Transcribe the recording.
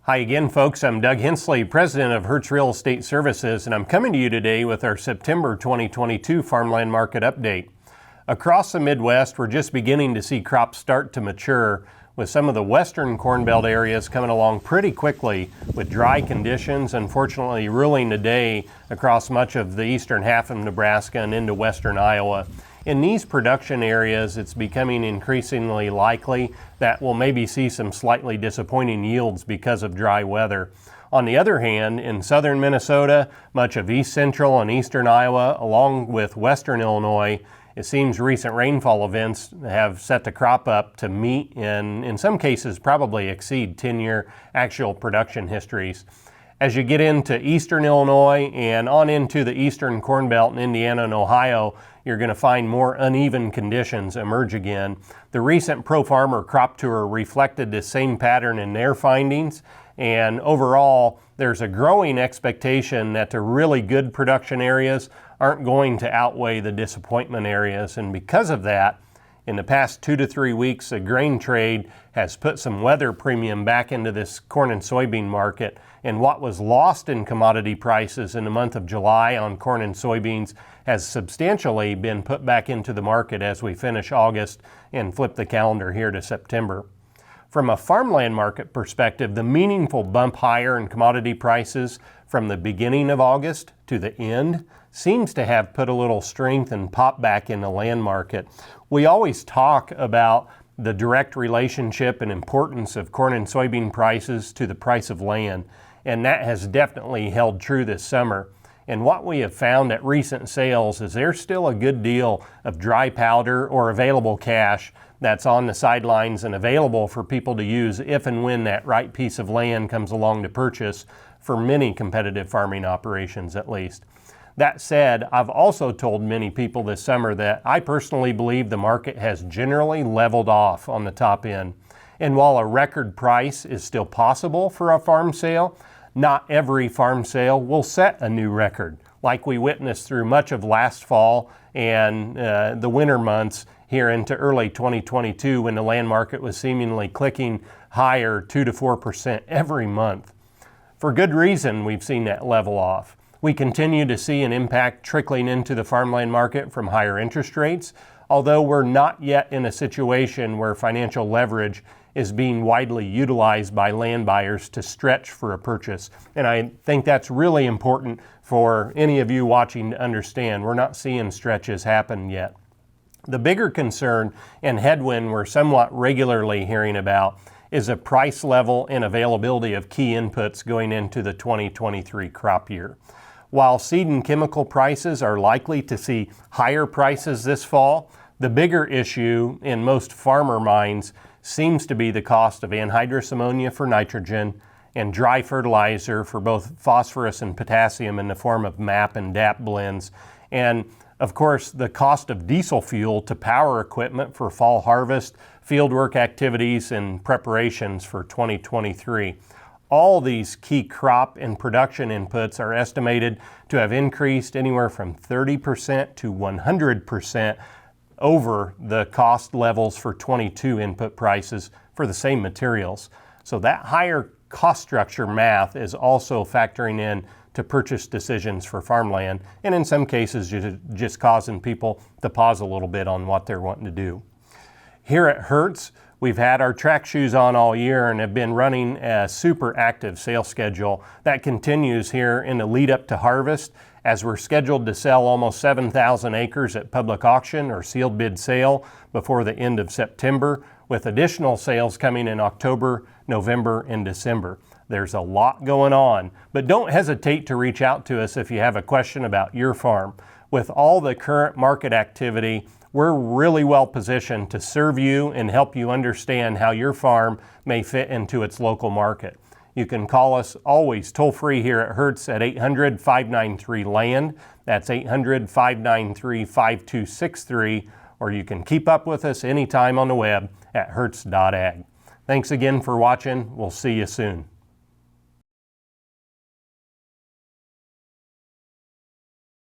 Hi again, folks. I'm Doug Hensley, president of Hertz Real Estate Services, and I'm coming to you today with our September 2022 farmland market update. Across the Midwest, we're just beginning to see crops start to mature, with some of the western Corn Belt areas coming along pretty quickly with dry conditions, unfortunately ruling today across much of the eastern half of Nebraska and into western Iowa. In these production areas, it's becoming increasingly likely that we'll maybe see some slightly disappointing yields because of dry weather. On the other hand, in southern Minnesota, much of east central and eastern Iowa, along with western Illinois, it seems recent rainfall events have set the crop up to meet and in some cases probably exceed 10-year actual production histories. As you get into eastern Illinois and on into the eastern Corn Belt in Indiana and Ohio, you're going to find more uneven conditions emerge again. The recent Pro Farmer crop tour reflected the same pattern in their findings, and overall there's a growing expectation that the really good production areas aren't going to outweigh the disappointment areas, and because of that, in the past 2 to 3 weeks, the grain trade has put some weather premium back into this corn and soybean market, and what was lost in commodity prices in the month of July on corn and soybeans has substantially been put back into the market as we finish August and flip the calendar here to September. From a farmland market perspective, the meaningful bump higher in commodity prices from the beginning of August to the end seems to have put a little strength and pop back in the land market. We always talk about the direct relationship and importance of corn and soybean prices to the price of land, and that has definitely held true this summer. And what we have found at recent sales is there's still a good deal of dry powder or available cash that's on the sidelines and available for people to use if and when that right piece of land comes along to purchase, for many competitive farming operations at least. That said, I've also told many people this summer that I personally believe the market has generally leveled off on the top end. And while a record price is still possible for a farm sale, not every farm sale will set a new record, like we witnessed through much of last fall and the winter months here into early 2022 when the land market was seemingly clicking higher 2 to 4% every month. For good reason, we've seen that level off. We continue to see an impact trickling into the farmland market from higher interest rates, although we're not yet in a situation where financial leverage is being widely utilized by land buyers to stretch for a purchase. And I think that's really important for any of you watching to understand. We're not seeing stretches happen yet. The bigger concern and headwind we're somewhat regularly hearing about is a price level and availability of key inputs going into the 2023 crop year. While seed and chemical prices are likely to see higher prices this fall, the bigger issue in most farmer minds seems to be the cost of anhydrous ammonia for nitrogen and dry fertilizer for both phosphorus and potassium in the form of MAP and DAP blends, and of course the cost of diesel fuel to power equipment for fall harvest, fieldwork activities, and preparations for 2023. All these key crop and production inputs are estimated to have increased anywhere from 30% to 100% over the cost levels for 22 input prices for the same materials. So that higher cost structure math is also factoring in to purchase decisions for farmland, and in some cases just causing people to pause a little bit on what they're wanting to do. Here at Hertz, we've had our track shoes on all year and have been running a super active sales schedule that continues here in the lead up to harvest, as we're scheduled to sell almost 7,000 acres at public auction or sealed bid sale before the end of September, with additional sales coming in October, November, and December. There's a lot going on, but don't hesitate to reach out to us if you have a question about your farm. With all the current market activity, we're really well positioned to serve you and help you understand how your farm may fit into its local market. You can call us always toll-free here at Hertz at 800-593-LAND. That's 800-593-5263. Or you can keep up with us anytime on the web at hertz.ag. Thanks again for watching. We'll see you soon.